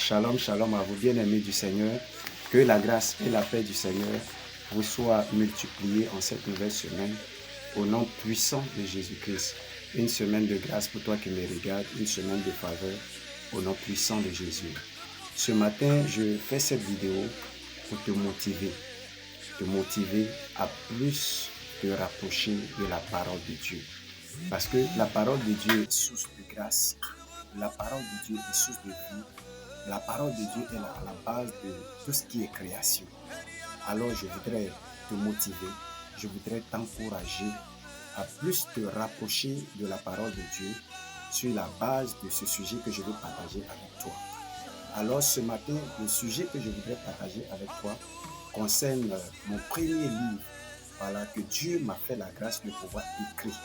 Shalom, shalom à vous bien-aimés du Seigneur. Que la grâce et la paix du Seigneur vous soient multipliées en cette nouvelle semaine au nom puissant de Jésus-Christ. Une semaine de grâce pour toi qui me regardes, une semaine de faveur au nom puissant de Jésus. Ce matin, je fais cette vidéo pour te motiver à plus te rapprocher de la parole de Dieu. Parce que la parole de Dieu est source de grâce, la parole de Dieu est source de vie. La parole de Dieu est à la base de tout ce qui est création. Alors je voudrais te motiver, je voudrais t'encourager à plus te rapprocher de la parole de Dieu sur la base de ce sujet que je veux partager avec toi. Alors ce matin, le sujet que je voudrais partager avec toi concerne mon premier livre, que Dieu m'a fait la grâce de pouvoir écrire.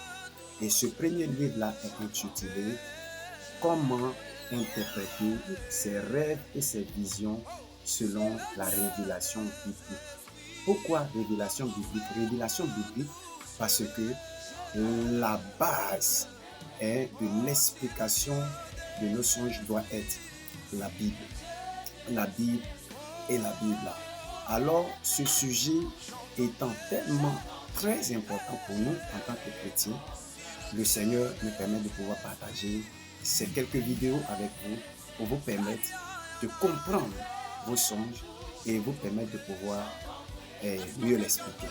Et ce premier livre-là est intitulé « Comment interpréter ses rêves et ses visions selon la révélation biblique ». Pourquoi révélation biblique? Révélation biblique parce que la base de l'explication de nos songes doit être la Bible. La Bible et la Bible. Alors, ce sujet étant tellement très important pour nous en tant que chrétiens, le Seigneur me permet de pouvoir partager ces quelques vidéos avec vous pour vous permettre de comprendre vos songes et vous permettre de pouvoir mieux l'expliquer.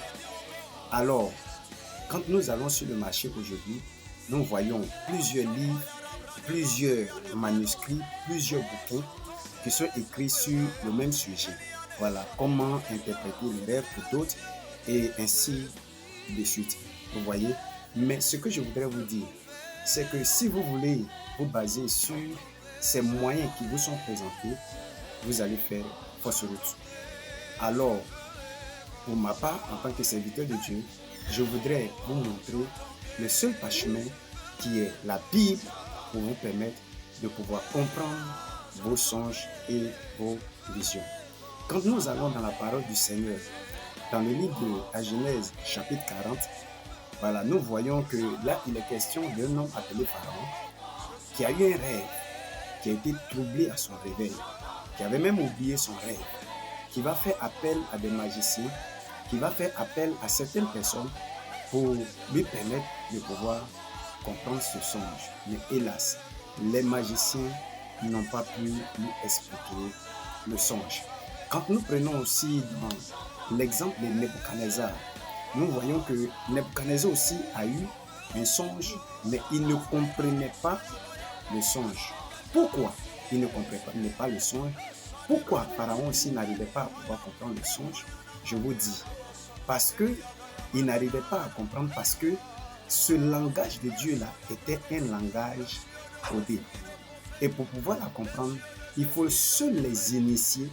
Alors, quand nous allons sur le marché aujourd'hui, nous voyons plusieurs livres, plusieurs manuscrits, plusieurs bouquins qui sont écrits sur le même sujet. Voilà, comment interpréter les rêves pour d'autres et ainsi de suite. Vous voyez? Mais ce que je voudrais vous dire, c'est que si vous voulez vous baser sur ces moyens qui vous sont présentés, vous allez faire fausse route. Alors, pour ma part, en tant que serviteur de Dieu, je voudrais vous montrer le seul parchemin qui est la Bible pour vous permettre de pouvoir comprendre vos songes et vos visions. Quand nous allons dans la parole du Seigneur, dans le livre de la Genèse, chapitre 40, voilà, nous voyons que là, il est question d'un homme appelé Pharaon qui a eu un rêve, qui a été troublé à son réveil, qui avait même oublié son rêve, qui va faire appel à des magiciens, qui va faire appel à certaines personnes pour lui permettre de pouvoir comprendre ce songe. Mais hélas, les magiciens n'ont pas pu lui expliquer le songe. Quand nous prenons aussi dans l'exemple de Nebuchadnezzar, nous voyons que Nebuchadnezzar aussi a eu un songe, mais il ne comprenait pas le songe. Pourquoi il ne comprenait pas le songe? Pourquoi Pharaon aussi n'arrivait pas à pouvoir comprendre le songe? Je vous dis, parce qu'il n'arrivait pas à comprendre, parce que ce langage de Dieu-là était un langage codé. Et pour pouvoir la comprendre, il faut seuls les initiés,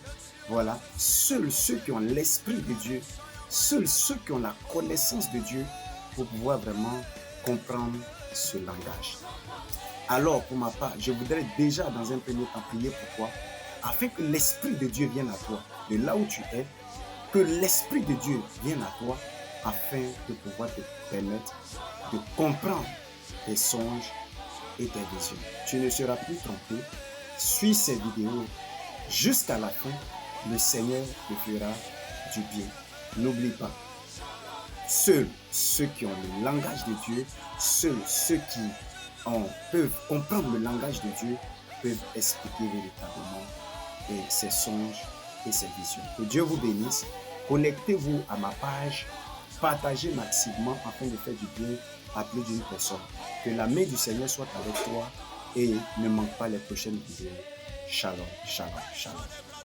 voilà, seuls ceux qui ont l'esprit de Dieu, seuls ceux qui ont la connaissance de Dieu pour pouvoir vraiment comprendre ce langage. Alors, pour ma part, je voudrais déjà dans un premier temps prier pour toi, afin que l'Esprit de Dieu vienne à toi, de là où tu es, que l'Esprit de Dieu vienne à toi, afin de pouvoir te permettre de comprendre tes songes et tes visions. Tu ne seras plus trompé. Suis ces vidéos jusqu'à la fin. Le Seigneur te fera du bien. N'oublie pas, seuls ceux qui ont le langage de Dieu, seuls ceux qui peuvent comprendre le langage de Dieu, peuvent expliquer véritablement ces songes et ces visions. Que Dieu vous bénisse. Connectez-vous à ma page. Partagez massivement afin de faire du bien à plus d'une personne. Que la main du Seigneur soit avec toi et ne manque pas les prochaines vidéos. Shalom, shalom, shalom.